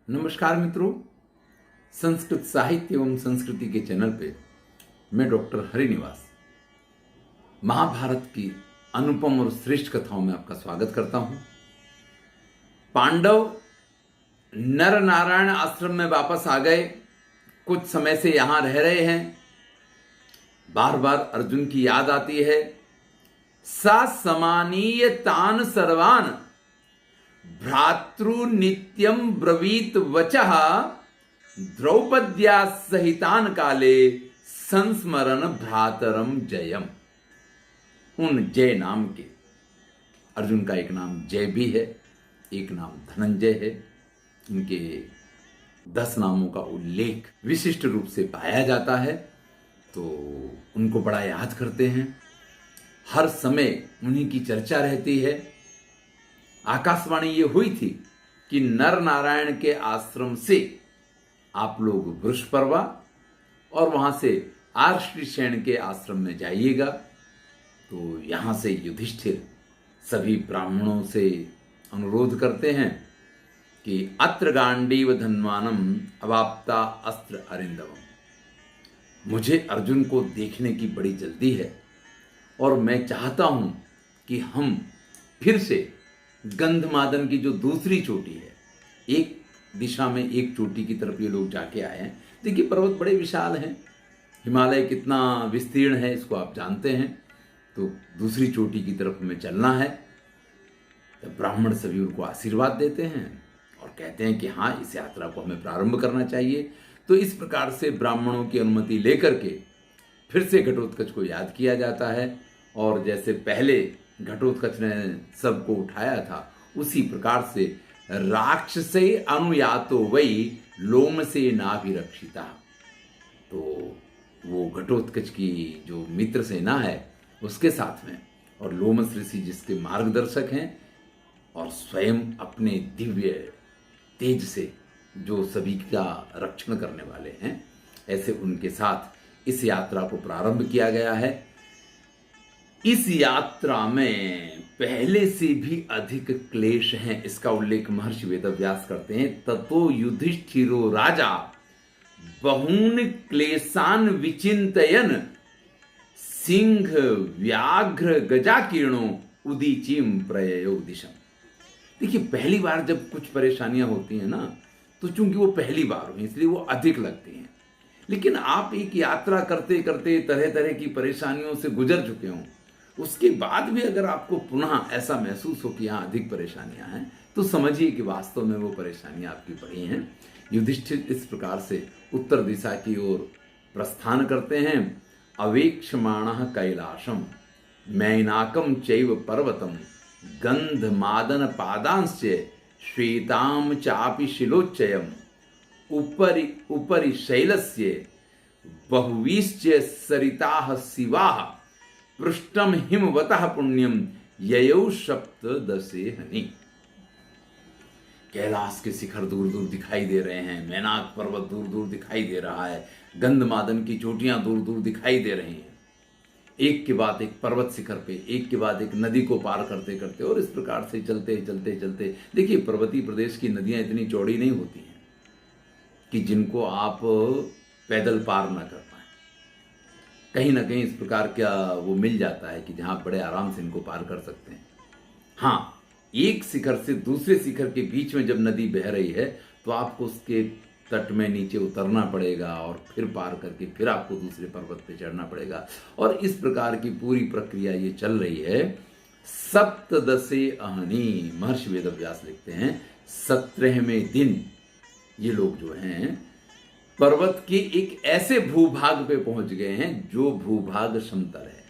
नमस्कार मित्रों, संस्कृत साहित्य एवं संस्कृति के चैनल पे मैं डॉक्टर हरिनिवास महाभारत की अनुपम और श्रेष्ठ कथाओं में आपका स्वागत करता हूं। पांडव नर नारायण आश्रम में वापस आ गए। कुछ समय से यहां रह रहे हैं। बार बार अर्जुन की याद आती है। सा समानीय तान सर्वान भ्रातृ नित्यम ब्रवीत वचः द्रौपद्या सहितान काले संस्मरण भ्रातरम जयम। उन जय नाम के, अर्जुन का एक नाम जय भी है, एक नाम धनंजय है। इनके 10 नामों का उल्लेख विशिष्ट रूप से पाया जाता है, तो उनको बड़ा याद करते हैं। हर समय उन्हीं की चर्चा रहती है। आकाशवाणी ये हुई थी कि नर नारायण के आश्रम से आप लोग वृषपर्वा और वहां से आर्षसेन के आश्रम में जाइएगा। तो यहां से युधिष्ठिर सभी ब्राह्मणों से अनुरोध करते हैं कि अत्र गांडीव धन्वानम अवाप्ता अस्त्र अरिंदवम। मुझे अर्जुन को देखने की बड़ी जल्दी है और मैं चाहता हूं कि हम फिर से गंधमादन की जो दूसरी चोटी है, एक दिशा में एक चोटी की तरफ ये लोग जाके आए हैं। देखिए, पर्वत बड़े विशाल हैं, हिमालय कितना विस्तीर्ण है इसको आप जानते हैं। तो दूसरी चोटी की तरफ हमें चलना है। तो ब्राह्मण सभी उनको आशीर्वाद देते हैं और कहते हैं कि हाँ, इस यात्रा को हमें प्रारंभ करना चाहिए। तो इस प्रकार से ब्राह्मणों की अनुमति लेकर के फिर से घटोत्कच को याद किया जाता है। और जैसे पहले घटोत्कच ने सबको उठाया था, उसी प्रकार से राक्षसे अनुयातो वही लोम से नाभिरक्षिता। तो वो घटोत्कच की जो मित्र सेना है उसके साथ में, और लोमस ऋषि जिसके मार्गदर्शक हैं और स्वयं अपने दिव्य तेज से जो सभी का रक्षण करने वाले हैं, ऐसे उनके साथ इस यात्रा को प्रारंभ किया गया है। इस यात्रा में पहले से भी अधिक क्लेश हैं, इसका उल्लेख महर्षि वेदव्यास करते हैं। ततो युधिष्ठिरो राजा बहून क्लेशान विचिंतयन सिंह व्याघ्र गजाकीर्णो उदीचीम प्रययो दिशम। देखिए, पहली बार जब कुछ परेशानियां होती हैं ना, तो चूंकि वो पहली बार हुई इसलिए वो अधिक लगती हैं। लेकिन आप एक यात्रा करते करते तरह तरह की परेशानियों से गुजर चुके हों, उसके बाद भी अगर आपको पुनः ऐसा महसूस हो कि यहाँ अधिक परेशानियां हैं, तो समझिए कि वास्तव में वो परेशानियां आपकी बड़ी हैं। युधिष्ठिर इस प्रकार से उत्तर दिशा की ओर प्रस्थान करते हैं। अवेक्षमाणः कैलाशम मैनाकम चैव पर्वतम गंधमादन पादांश्च श्वेताम चापि शिलोच्चयम उपरि उपरि शैलस्य बहुवीश्च सरिताः शिवाः पृष्ठम हिमवतः पुण्यम ययौ सप्तदशे हनि। कैलाश के शिखर दूर दूर दिखाई दे रहे हैं, मैनाक पर्वत दूर दूर दिखाई दे रहा है, गंधमादन की चोटियां दूर दूर दिखाई दे रही हैं। एक के बाद एक पर्वत शिखर पे, एक के बाद एक नदी को पार करते करते, और इस प्रकार से चलते चलते चलते। देखिए, पर्वतीय प्रदेश की नदियां इतनी चौड़ी नहीं होती हैं कि जिनको आप पैदल पार ना कर पाए। कहीं ना कहीं इस प्रकार का वो मिल जाता है कि जहां बड़े आराम से इनको पार कर सकते हैं। हाँ, एक शिखर से दूसरे शिखर के बीच में जब नदी बह रही है तो आपको उसके तट में नीचे उतरना पड़ेगा और फिर पार करके फिर आपको दूसरे पर्वत पे चढ़ना पड़ेगा। और इस प्रकार की पूरी प्रक्रिया ये चल रही है। सप्तदशे अहनि, महर्षि वेदव्यास लिखते हैं, 17वें दिन ये लोग जो हैं पर्वत के एक ऐसे भूभाग पे पहुंच गए हैं जो भूभाग समतल है।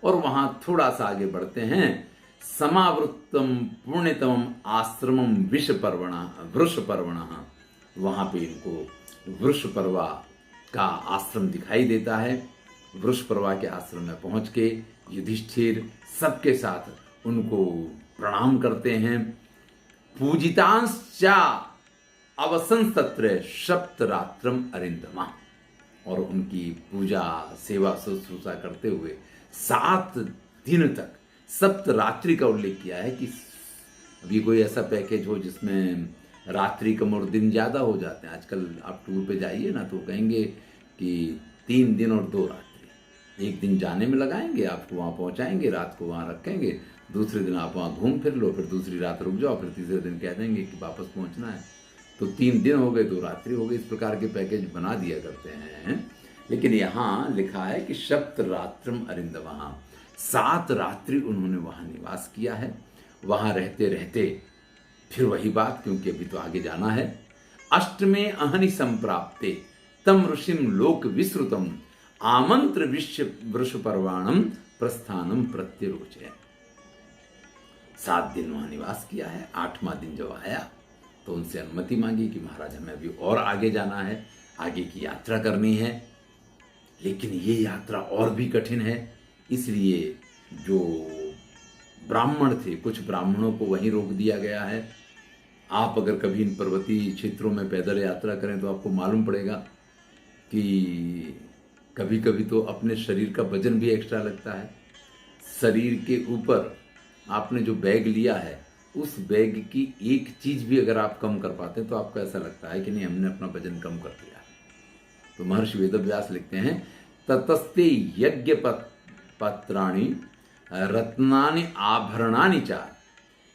और वहां थोड़ा सा आगे बढ़ते हैं। समावृत्तम पुण्यतम आश्रमम वृषपर्वण। वहां पे इनको वृषपर्वा का आश्रम दिखाई देता है। वृषपर्वा के आश्रम में पहुंच के युधिष्ठिर सबके साथ उनको प्रणाम करते हैं। पूजितांश्चा अवसंस तत्र सप्तरात्रम अरिंदमा। और उनकी पूजा सेवा शुश्रूषा करते हुए 7 दिन तक सप्तरात्रि का उल्लेख किया है कि अभी कोई ऐसा पैकेज हो जिसमें रात्रि कम और दिन ज़्यादा हो जाते हैं। आजकल आप टूर पे जाइए ना तो कहेंगे कि 3 दिन और 2 रात्रि, एक दिन जाने में लगाएंगे, आपको वहाँ पहुँचाएंगे, रात को वहाँ रखेंगे, दूसरे दिन आप वहाँ घूम फिर लो, फिर दूसरी रात रुक जाओ, फिर तीसरे दिन कह देंगे कि वापस पहुँचना है। तो 3 दिन हो गए, 2 रात्रि हो गई, इस प्रकार के पैकेज बना दिया करते हैं। लेकिन यहाँ लिखा है कि सप्त रात्रम अरिंदवः, 7 रात्रि उन्होंने वहाँ निवास किया है। वहाँ रहते रहते फिर वही बात, क्योंकि अभी तो आगे जाना है, अष्टमे अहनि संप्राप्ते तम ऋषिम लोक विश्रुतम आमंत्र विश्व वृष पर्वाणम प्रस्थानम प्रत्यरोचय। 7 दिन वहां निवास किया है। 8वां दिन जब आया तो उनसे अनुमति मांगी कि महाराज हमें अभी और आगे जाना है, आगे की यात्रा करनी है, लेकिन ये यात्रा और भी कठिन है। इसलिए जो ब्राह्मण थे, कुछ ब्राह्मणों को वहीं रोक दिया गया है। आप अगर कभी इन पर्वतीय क्षेत्रों में पैदल यात्रा करें तो आपको मालूम पड़ेगा कि कभी कभी तो अपने शरीर का वजन भी एक्स्ट्रा लगता है। शरीर के ऊपर आपने जो बैग लिया है, उस बैग की एक चीज भी अगर आप कम कर पाते हैं तो आपको ऐसा लगता है कि नहीं, हमने अपना वजन कम कर दिया। तो महर्षि वेदव्यास लिखते हैं, ततस्ते यज्ञ पत्राणि रत्नानि आभरणानि च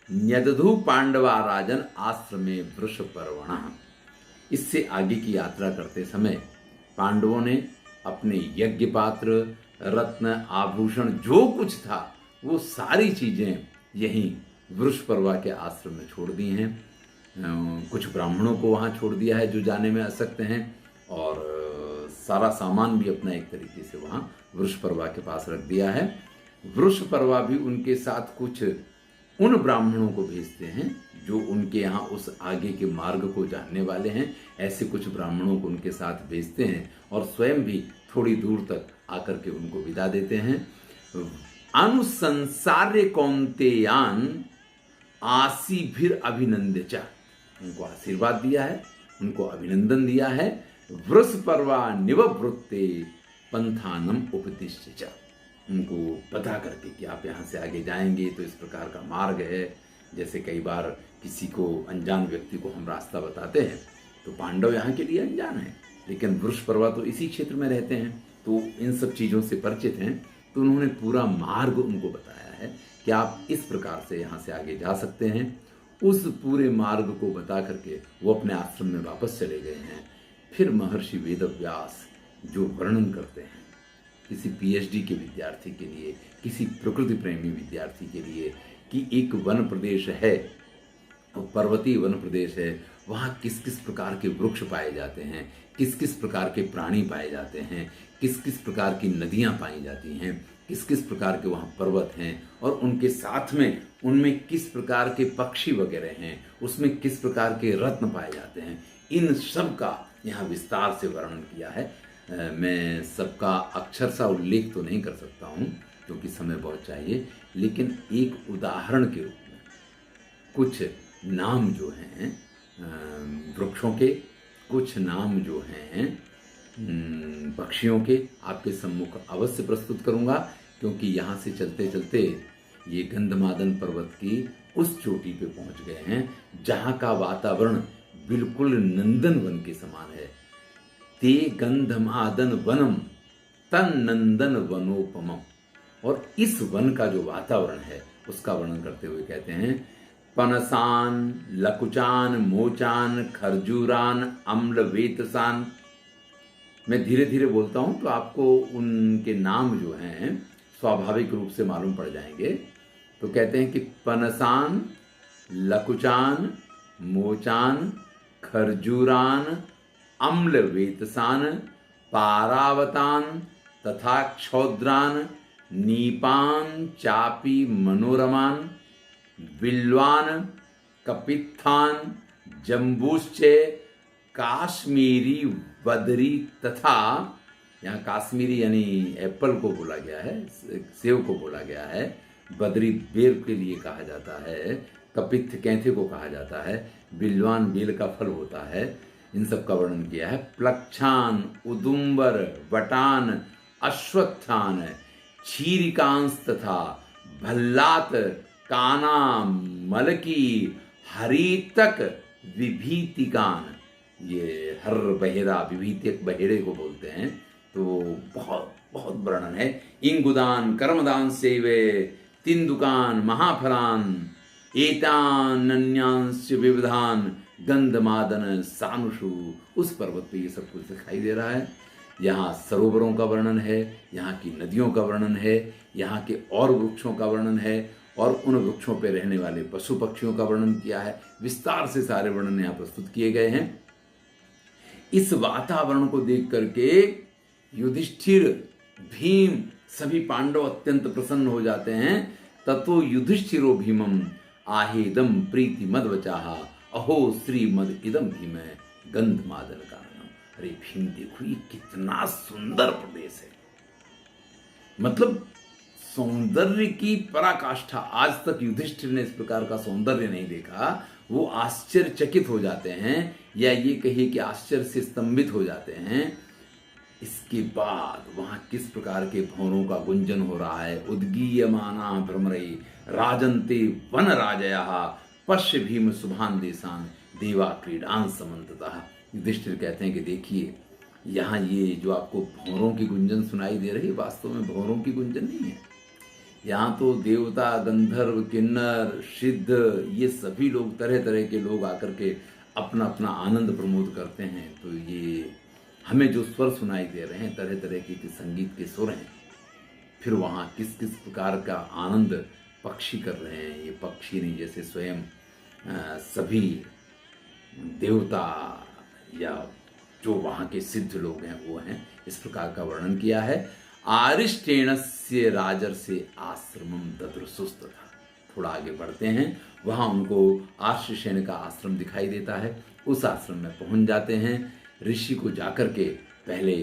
न्यदधु पांडवा राजन आश्रमे वृष पर्वणः। इससे आगे की यात्रा करते समय पांडवों ने अपने यज्ञ पात्र, रत्न, आभूषण, जो कुछ था वो सारी चीजें यहीं वृष पर्वा के आश्रम में छोड़ दी हैं। कुछ ब्राह्मणों को वहां छोड़ दिया है जो जाने में असक्त हैं, और सारा सामान भी अपना एक तरीके से वहां वृष पर्वा के पास रख दिया है। वृष पर्वा भी उनके साथ कुछ उन ब्राह्मणों को भेजते हैं जो उनके यहाँ उस आगे के मार्ग को जानने वाले हैं। ऐसे कुछ ब्राह्मणों को उनके साथ भेजते हैं और स्वयं भी थोड़ी दूर तक आकर के उनको विदा देते हैं। अनुसंसार्य कौन्तेयान आसीभिर अभिनंदचा, उनको आशीर्वाद दिया है, उनको अभिनंदन दिया है। वृष पर्वा निववृत्ते पंथानम उपदिश्य, उनको बता करके कि आप यहाँ से आगे जाएंगे तो इस प्रकार का मार्ग है। जैसे कई बार किसी को, अनजान व्यक्ति को हम रास्ता बताते हैं तो पांडव यहाँ के लिए अनजान है, लेकिन वृष पर्वा तो इसी क्षेत्र में रहते हैं, तो इन सब चीज़ों से परिचित हैं। तो उन्होंने पूरा मार्ग उनको बताया है कि आप इस प्रकार से यहाँ से आगे जा सकते हैं। उस पूरे मार्ग को बता करके वो अपने आश्रम में वापस चले गए हैं। फिर महर्षि वेदव्यास जो वर्णन करते हैं किसी पीएचडी के विद्यार्थी के लिए, किसी प्रकृति प्रेमी विद्यार्थी के लिए, कि एक वन प्रदेश है, पर्वतीय वन प्रदेश है, वहाँ किस किस प्रकार के वृक्ष पाए जाते हैं, किस किस प्रकार के प्राणी पाए जाते हैं, किस किस प्रकार की नदियाँ पाई जाती हैं, किस किस प्रकार के वहाँ पर्वत हैं, और उनके साथ में उनमें किस प्रकार के पक्षी वगैरह हैं, उसमें किस प्रकार के रत्न पाए जाते हैं, इन सब का यहाँ विस्तार से वर्णन किया है। मैं सबका अक्षरशः उल्लेख तो नहीं कर सकता हूँ क्योंकि समय बहुत चाहिए, लेकिन एक उदाहरण के रूप में कुछ नाम जो हैं वृक्षों के, कुछ नाम जो हैं पक्षियों के आपके सम्मुख अवश्य प्रस्तुत करूँगा, क्योंकि यहाँ से चलते चलते ये गंधमादन पर्वत की उस चोटी पे पहुँच गए हैं जहाँ का वातावरण बिल्कुल नंदन वन के समान है। ते गंधमादन वनम तन नंदन वनोपमम, और इस वन का जो वातावरण है उसका वर्णन करते हुए कहते हैं, पनसान, लकुचान, मोचान, खरजूरान, अम्ल वेतसान। मैं धीरे धीरे बोलता हूं तो आपको उनके नाम जो हैं स्वाभाविक रूप से मालूम पड़ जाएंगे। तो कहते हैं कि पनसान, लकुचान, मोचान, खरजूरान, अम्ल वेतसान, पारावतान तथा क्षौद्रान, नीपान चापी मनोरमान, बिल्वान, कपित्थान, जम्बूश्चे, काश्मीरी बदरी तथा, यहाँ काश्मीरी यानी एप्पल को बोला गया है, सेव को बोला गया है, बदरी बेर के लिए कहा जाता है, कपित्थ कैंथे को कहा जाता है, बिल्वान बेल का फल होता है, इन सब का वर्णन किया है। प्लक्षान, उदुम्बर, वटान, अश्वत्थान, क्षीरिकांश तथा भल्लात, काना, मलकी, हरितक, विभीतिकान, ये हर बहेरा, विभीतिक बहेरे को बोलते हैं, तो बहुत बहुत वर्णन है। इंगुदान कर्मदान सेवे तिंदुकान महाफलान एतान्यांश विविधान गंधमादन सानुषु। उस पर्वत पे ये सब कुछ दिखाई दे रहा है। यहाँ सरोवरों का वर्णन है, यहाँ की नदियों का वर्णन है, यहाँ के और वृक्षों का वर्णन है, और उन वृक्षों पर रहने वाले पशु पक्षियों का वर्णन किया है। विस्तार से सारे वर्णन यहाँ प्रस्तुत किए गए हैं। इस वातावरण को देख करके युधिष्ठिर, भीम, सभी पांडव अत्यंत प्रसन्न हो जाते हैं। ततो युधिष्ठिरो भीमम आहेदम प्रीति मदवचाह अहो श्री मद इदम भीम गंधमादन कारणम। अरे भीम देखो ये कितना सुंदर प्रदेश है, मतलब सौंदर्य की पराकाष्ठा। आज तक युधिष्ठिर ने इस प्रकार का सौंदर्य नहीं देखा। वो आश्चर्यचकित हो जाते हैं, या ये कहिए कि आश्चर्य से स्तंभित हो जाते हैं। इसके बाद वहां किस प्रकार के भौरों का गुंजन हो रहा है। उद्गीयमाना भ्रमरई राजन्ते वन राजया पश्य भीम शुभान देशान देवा क्रीडान समन्ततः। युधिष्ठिर कहते हैं कि देखिए यहाँ ये जो आपको भौरों की गुंजन सुनाई दे रही है, वास्तव में भौरों की गुंजन नहीं है। यहाँ तो देवता, गंधर्व, किन्नर, सिद्ध, ये सभी लोग, तरह तरह के लोग आकर के अपना अपना आनंद प्रमोद करते हैं। तो ये हमें जो स्वर सुनाई दे रहे हैं, तरह तरह के संगीत के सुर हैं। फिर वहाँ किस किस प्रकार का आनंद पक्षी कर रहे हैं। ये पक्षी नहीं, जैसे स्वयं सभी देवता या जो वहाँ के सिद्ध लोग हैं वो हैं। इस प्रकार का वर्णन किया है। आरिष्टेणस्य राजर्षि आश्रमम ददृशुस्तथा। थोड़ा आगे बढ़ते हैं, वहाँ उनको आर्षसेन का आश्रम दिखाई देता है। उस आश्रम में पहुँच जाते हैं। ऋषि को जाकर के पहले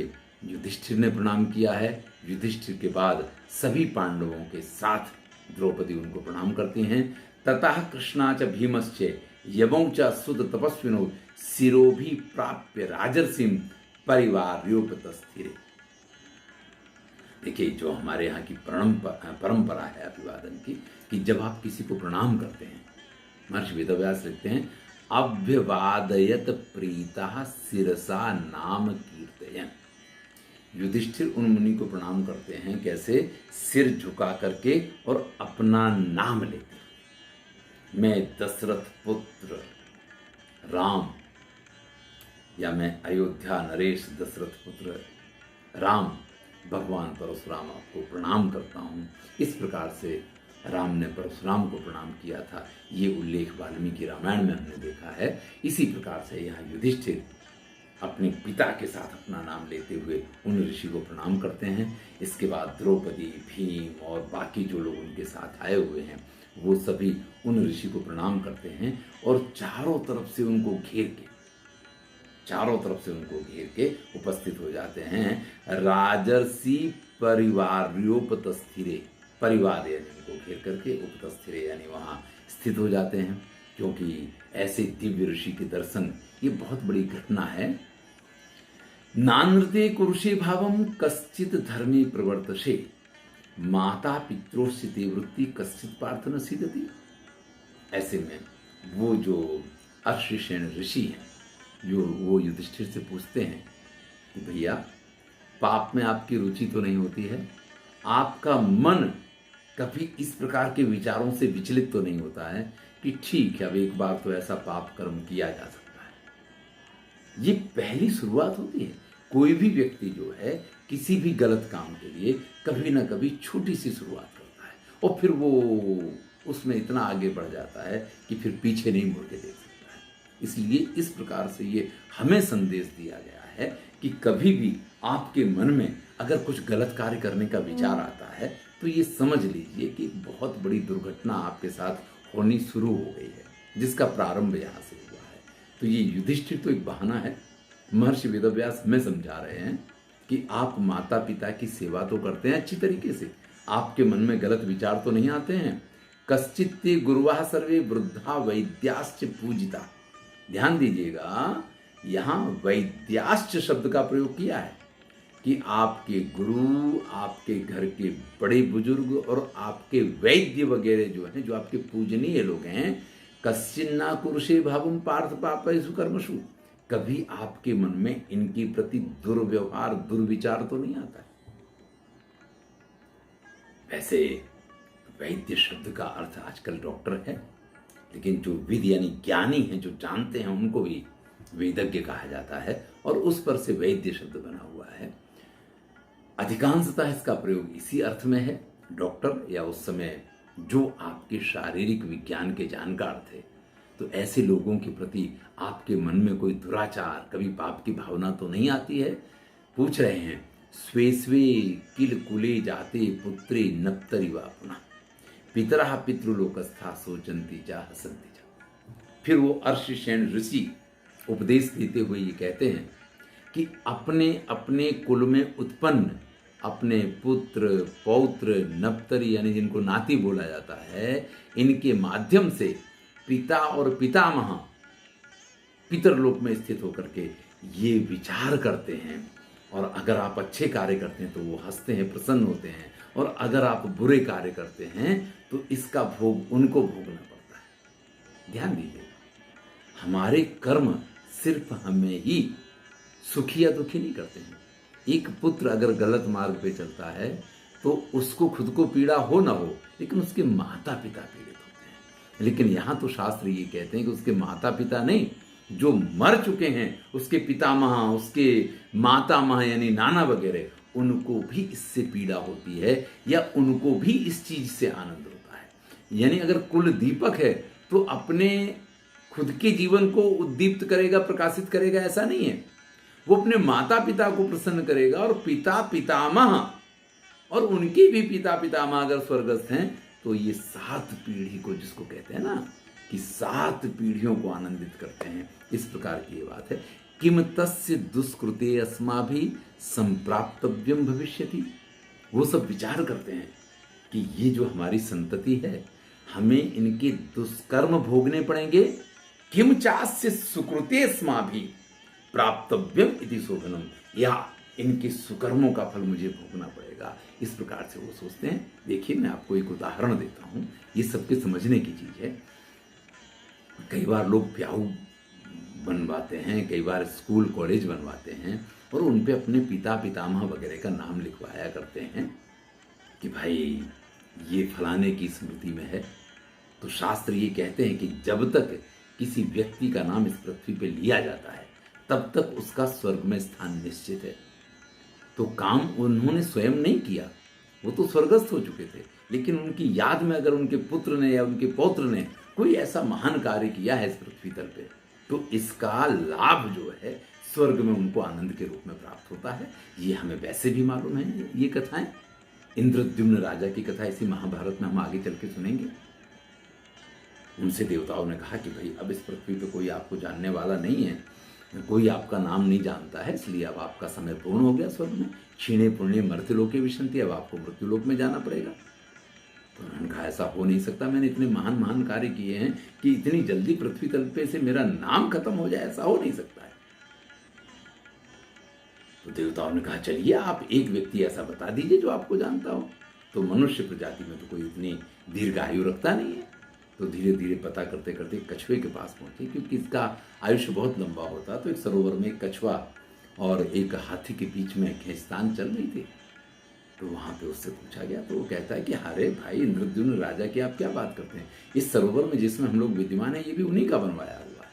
युधिष्ठिर ने प्रणाम किया है। युधिष्ठिर के बाद सभी पांडवों के साथ द्रौपदी उनको प्रणाम करती हैं। ततः कृष्णाच भीमश्च यवौ च सुत तपस्विनो शिरोभि प्राप्य राजर्षिम परिवार्योपतस्थिरे। देखिए जो हमारे यहाँ की परंपरा है अभिवादन की, कि जब आप किसी को प्रणाम करते हैं, महर्षि वेदव्यास लिखते हैं अभ्यवादयत प्रीता शिरसा नाम कीर्तयन। युधिष्ठिर उन मुनि को प्रणाम करते हैं कैसे? सिर झुका करके और अपना नाम लेते। मैं दशरथ पुत्र राम, या मैं अयोध्या नरेश दशरथ पुत्र राम भगवान परशुराम आपको प्रणाम करता हूँ। इस प्रकार से राम ने परशुराम को प्रणाम किया था। ये उल्लेख वाल्मीकि रामायण में हमने देखा है। इसी प्रकार से यहाँ युधिष्ठिर अपने पिता के साथ अपना नाम लेते हुए उन ऋषि को प्रणाम करते हैं। इसके बाद द्रौपदी, भीम और बाकी जो लोग उनके साथ आए हुए हैं वो सभी उन ऋषि को प्रणाम करते हैं और चारों तरफ से उनको घेर के उपस्थित हो जाते हैं। राजर्षि परिवार्योपतस्थिरे, परिवार यानी उनको घेर करके, उपतस्थिरे यानी वहाँ स्थित हो जाते हैं। क्योंकि ऐसे दिव्य ऋषि के दर्शन ये बहुत बड़ी घटना है। नानृते कुरुषे भावम कश्चित धर्मे प्रवर्तसे माता पित्रोस्थिति वृत्ति कश्चित पार्थ न सीदति। ऐसे में वो जो अर्षसेन ऋषि हैं, जो वो युधिष्ठिर से पूछते हैं कि भैया पाप में आपकी रुचि तो नहीं होती है, आपका मन कभी इस प्रकार के विचारों से विचलित तो नहीं होता है कि ठीक है अब एक बार तो ऐसा पाप कर्म किया जा सकता है। ये पहली शुरुआत होती है। कोई भी व्यक्ति जो है किसी भी गलत काम के लिए कभी ना कभी छोटी सी शुरुआत करता है और फिर वो उसमें इतना आगे बढ़ जाता है कि फिर पीछे नहीं मुड़ के देख सकता है। इसलिए इस प्रकार से ये हमें संदेश दिया गया है कि कभी भी आपके मन में अगर कुछ गलत कार्य करने का विचार आता है तो ये समझ लीजिए कि बहुत बड़ी दुर्घटना आपके साथ होनी शुरू हो गई है, जिसका प्रारंभ यहाँ से हुआ है। तो ये युधिष्ठिर तो एक बहाना है। महर्षि वेदव्यास हमें समझा रहे हैं कि आप माता पिता की सेवा तो करते हैं अच्छी तरीके से, आपके मन में गलत विचार तो नहीं आते हैं। कश्चित्ते गुरुवाः सर्वे वृद्धा वैद्याश्च पूजिता। ध्यान दीजिएगा, यहाँ वैद्याश्च शब्द का प्रयोग किया है कि आपके गुरु, आपके घर के बड़े बुजुर्ग और आपके वैद्य वगैरह जो हैं, जो आपके पूजनीय लोग हैं, कश्चिन्ना कुरुषे भावम पार्थ पापैषु कर्मसु। कभी आपके मन में इनके प्रति दुर्व्यवहार, दुर्विचार तो नहीं आता है। वैसे वैद्य शब्द का अर्थ आजकल डॉक्टर है, लेकिन जो विद यानी ज्ञानी हैं, जो जानते हैं, उनको भी वेदज्ञ कहा जाता है और उस पर से वैद्य शब्द बना हुआ है। अधिकांशतः इसका प्रयोग इसी अर्थ में है, डॉक्टर या उस समय जो आपके शारीरिक विज्ञान के जानकार थे। तो ऐसे लोगों के प्रति आपके मन में कोई दुराचार, कभी पाप की भावना तो नहीं आती है? पूछ रहे हैं, स्वे स्वे किल कुले जाते पुत्रे नप्तरि वा पुनः पितरः पितृलोकस्था सोचंती जा हसंती जा। फिर वो अर्षसेन ऋषि उपदेश देते हुए ये कहते हैं कि अपने अपने कुल में उत्पन्न अपने पुत्र, पौत्र, नप्तरी यानी जिनको नाती बोला जाता है, इनके माध्यम से पिता और पितामह पितरलोक में स्थित होकर के ये विचार करते हैं। और अगर आप अच्छे कार्य करते हैं तो वो हंसते हैं, प्रसन्न होते हैं, और अगर आप बुरे कार्य करते हैं तो इसका भोग उनको भोगना पड़ता है। ध्यान दीजिए, हमारे कर्म सिर्फ हमें ही सुखी या दुखी नहीं करते हैं। एक पुत्र अगर गलत मार्ग पे चलता है तो उसको खुद को पीड़ा हो ना हो, लेकिन उसके माता पिता पीड़ित होते हैं। लेकिन यहाँ तो शास्त्र ये कहते हैं कि उसके माता पिता नहीं, जो मर चुके हैं उसके पितामह, उसके मातामह यानी नाना वगैरह, उनको भी इससे पीड़ा होती है या उनको भी इस चीज से आनंद होता है। यानी अगर कुल दीपक है तो अपने खुद के जीवन को उद्दीप्त करेगा, प्रकाशित करेगा, ऐसा नहीं है। वो अपने माता पिता को प्रसन्न करेगा और पिता पितामह और उनके भी पिता पितामह अगर स्वर्गस्थ हैं तो ये 7 पीढ़ी को, जिसको कहते हैं ना कि 7 पीढ़ियों को आनंदित करते हैं। इस प्रकार की ये बात है। किम तस्य दुष्कृते अस्माभि संप्राप्तव्यम भविष्यति। वो सब विचार करते हैं कि ये जो हमारी संतति है, हमें इनके दुष्कर्म भोगने पड़ेंगे। किम चास्य सुकृते अस्माभि प्राप्तव्यम इति शोभनम, या इनके सुकर्मों का फल मुझे भोगना पड़ेगा। इस प्रकार से वो सोचते हैं। देखिए, मैं आपको एक उदाहरण देता हूं, ये सबके समझने की चीज है। कई बार लोग प्याऊ बनवाते हैं, कई बार स्कूल कॉलेज बनवाते हैं और उन पे अपने पिता पितामह वगैरह का नाम लिखवाया करते हैं कि भाई ये फलाने की स्मृति में है। तो शास्त्र ये कहते हैं कि जब तक किसी व्यक्ति का नाम इस पृथ्वी पे लिया जाता है तब तक उसका स्वर्ग में स्थान निश्चित है। तो काम उन्होंने स्वयं नहीं किया, वो तो स्वर्गस्थ हो चुके थे, लेकिन उनकी याद में अगर उनके पुत्र ने या उनके पौत्र ने कोई ऐसा महान कार्य किया है इस पृथ्वी तल पे, तो इसका लाभ जो है स्वर्ग में उनको आनंद के रूप में प्राप्त होता है। ये हमें वैसे भी मालूम है। ये कथाएं, इंद्रद्युम्न राजा की कथा इसी महाभारत में हम आगे चल के सुनेंगे। उनसे देवताओं ने कहा कि भाई अब इस पृथ्वी पे कोई आपको जानने वाला नहीं है, कोई आपका नाम नहीं जानता है, इसलिए अब आपका समय पूर्ण हो गया स्वर्ग में। क्षीणे पुण्य मर्त्यलोके विशन्ति, अब आपको मृत्युलोक में जाना पड़ेगा। तो उन्होंने कहा ऐसा हो नहीं सकता, मैंने इतने महान महान कार्य किए हैं कि इतनी जल्दी पृथ्वी तल पे से मेरा नाम खत्म हो जाए, ऐसा हो नहीं सकता है। तो देवताओं ने कहा चलिए आप एक व्यक्ति ऐसा बता दीजिए जो आपको जानता हो। तो मनुष्य प्रजाति में तो कोई इतनी दीर्घायु रखता नहीं है। तो धीरे धीरे पता करते करते कछुए के पास पहुंचे, क्योंकि इसका आयुष्य बहुत लंबा होता। तो एक सरोवर में एक कछुआ और एक हाथी के बीच में खींचतान चल रही थी। तो वहां पे उससे पूछा गया, तो वो कहता है कि अरे भाई इंद्रद्युम्न राजा की आप क्या बात करते हैं, इस सरोवर में जिसमें हम लोग विद्यमान है ये भी उन्हीं का बनवाया हुआ है।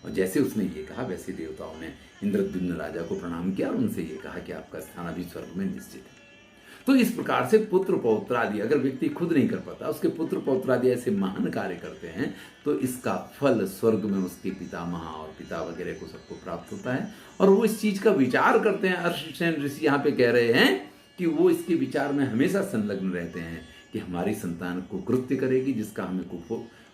और जैसे उसने ये कहा वैसे देवताओं ने इंद्रद्युम्न राजा को प्रणाम किया और उनसे ये कहा कि आपका स्थान अभी स्वर्ग में निश्चित है। तो इस प्रकार से पुत्र पौत्रादि, अगर व्यक्ति खुद नहीं कर पाता, उसके पुत्र पौत्रादि ऐसे महान कार्य करते हैं तो इसका फल स्वर्ग में उसके पितामह और पिता वगैरह को सबको प्राप्त होता है। और वो इस चीज का विचार करते हैं। अर्षसेन ऋषि यहाँ पे कह रहे हैं कि वो इसके विचार में हमेशा संलग्न रहते हैं कि हमारी संतान कुकृत्य करेगी जिसका हमें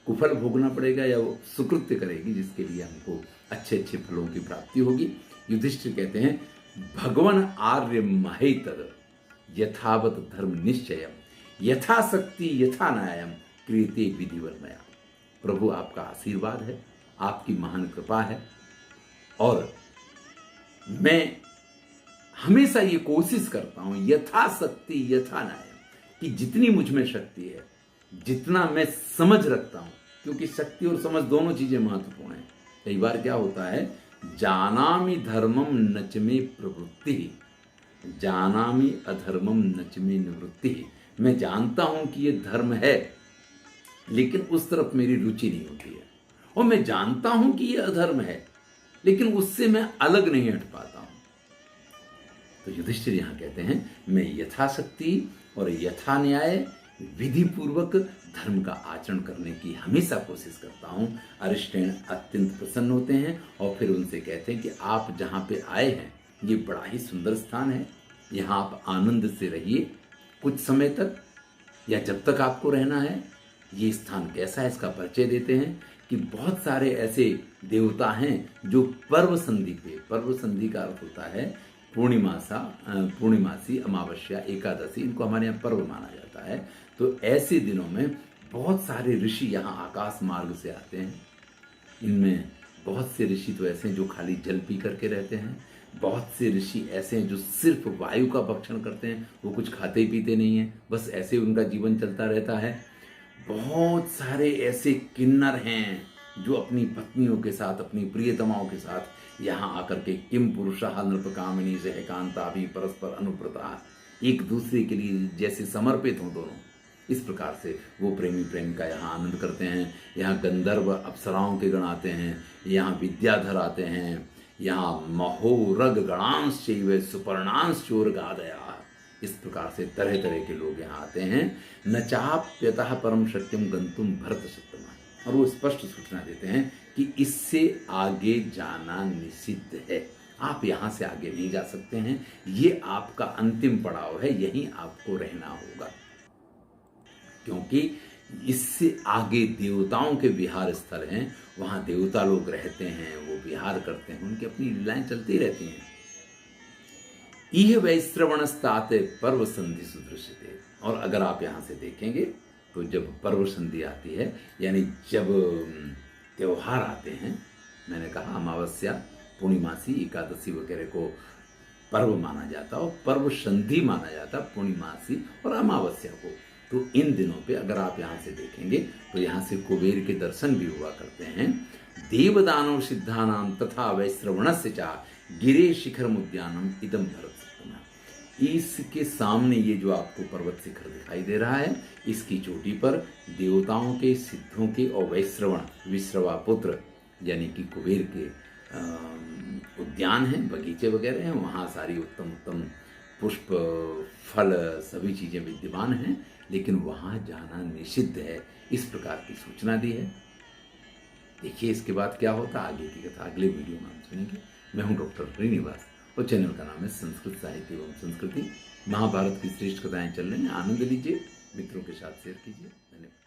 कुफल भोगना पड़ेगा, या वो सुकृत्य करेगी जिसके लिए हमको अच्छे अच्छे फलों की प्राप्ति होगी। युधिष्ठिर कहते हैं भगवान आर्य महेतद यथावत धर्म निश्चयम यथाशक्ति यथा न्यायम क्रियते विधिवन्मया। प्रभु आपका आशीर्वाद है, आपकी महान कृपा है, और मैं हमेशा ये कोशिश करता हूं यथाशक्ति यथा न्यायम, कि जितनी मुझ में शक्ति है, जितना मैं समझ रखता हूं, क्योंकि शक्ति और समझ दोनों चीजें महत्वपूर्ण हैं। कई बार क्या होता है, जानामि धर्मम नच मे प्रवृत्ति, जानामि अधर्मम नच मे निवृत्ति। मैं जानता हूं कि ये धर्म है, लेकिन उस तरफ मेरी रुचि नहीं होती है। और मैं जानता हूं कि ये अधर्म है, लेकिन उससे मैं अलग नहीं हट पाता हूं। तो युधिष्ठिर यहां कहते हैं, मैं यथाशक्ति और यथा न्याय विधि पूर्वक धर्म का आचरण करने की हमेशा कोशिश करता हूं। अरिष्टेन अत्यंत प्रसन्न होते हैं और फिर उनसे कहते हैं कि आप जहां पे आए हैं ये बड़ा ही सुंदर स्थान है, यहां आप आनंद से रहिए कुछ समय तक, या जब तक आपको रहना है। ये स्थान कैसा है इसका परिचय देते हैं कि बहुत सारे ऐसे देवता हैं जो पर्व संधि पे, पर्व संधि का अर्थ होता है पूर्णिमासी, अमावस्या, एकादशी, इनको हमारे यहाँ पर्व माना जाता है। तो ऐसे दिनों में बहुत सारे ऋषि यहाँ आकाश मार्ग से आते हैं। इनमें बहुत से ऋषि तो ऐसे हैं जो खाली जल पी करके रहते हैं, बहुत से ऋषि ऐसे हैं जो सिर्फ वायु का भक्षण करते हैं, वो कुछ खाते ही पीते नहीं हैं, बस ऐसे उनका जीवन चलता रहता है। बहुत सारे ऐसे किन्नर हैं जो अपनी पत्नियों के साथ, अपनी प्रियतमाओं के साथ यहाँ आकर के किम पुरुषः नृपकामिनी से एकांता भी परस्पर अनुव्रता, एक दूसरे के लिए जैसे समर्पित हों दोनों, इस प्रकार से वो प्रेमी प्रेमिका यहाँ आनंद करते हैं। यहाँ गंधर्व अप्सराओं के गण आते हैं, यहाँ विद्याधर आते हैं, यहाँ महोरग गणांश चैव सुपर्णांश चोरगादया, इस प्रकार से तरह तरह के लोग यहाँ आते हैं। न चाप्यतः परम सत्यम गंतुम भरत सत्यमा, और वो स्पष्ट सूचना देते हैं कि इससे आगे जाना निषिद्ध है, आप यहाँ से आगे नहीं जा सकते हैं, ये आपका अंतिम पड़ाव है, यहीं आपको रहना होगा, क्योंकि इससे आगे देवताओं के विहार स्थल हैं, वहाँ देवता लोग रहते हैं, वो विहार करते हैं, उनकी अपनी लीलाएं चलती रहती हैं। इह वैश्रवणस्ताते पर्व संधि सुदृश्यते, और अगर आप यहाँ से देखेंगे तो जब पर्व संधि आती है, यानी जब त्योहार आते हैं, मैंने कहा अमावस्या, पूर्णिमासी, एकादशी वगैरह को पर्व माना जाता और पर्व संधि माना जाता पूर्णिमासी और अमावस्या को। तो इन दिनों पे अगर आप यहाँ से देखेंगे तो यहाँ से कुबेर के दर्शन भी हुआ करते हैं। देवदानव सिद्धानाम तथा वैश्रवणस्य चा गिरे शिखर उद्यानम इदम भरत सत्तमा, इसके सामने ये जो आपको पर्वत शिखर दिखाई दे रहा है, इसकी चोटी पर देवताओं के, सिद्धों के और वैश्रवण, विश्रवा पुत्र यानी कि कुबेर के उद्यान हैं, बगीचे वगैरह हैं, वहाँ सारी उत्तम उत्तम पुष्प, फल, सभी चीजें विद्यमान हैं, लेकिन वहाँ जाना निषिद्ध है, इस प्रकार की सूचना दी है। देखिए इसके बाद क्या होता है, आगे की कथा अगले वीडियो में हम सुनेंगे। मैं हूँ डॉक्टर श्रीनिवास और चैनल का नाम है संस्कृत साहित्य एवं संस्कृति। महाभारत की श्रेष्ठ कथाएं चल रही हैं, आनंद लीजिए, मित्रों के साथ शेयर कीजिए। धन्यवाद।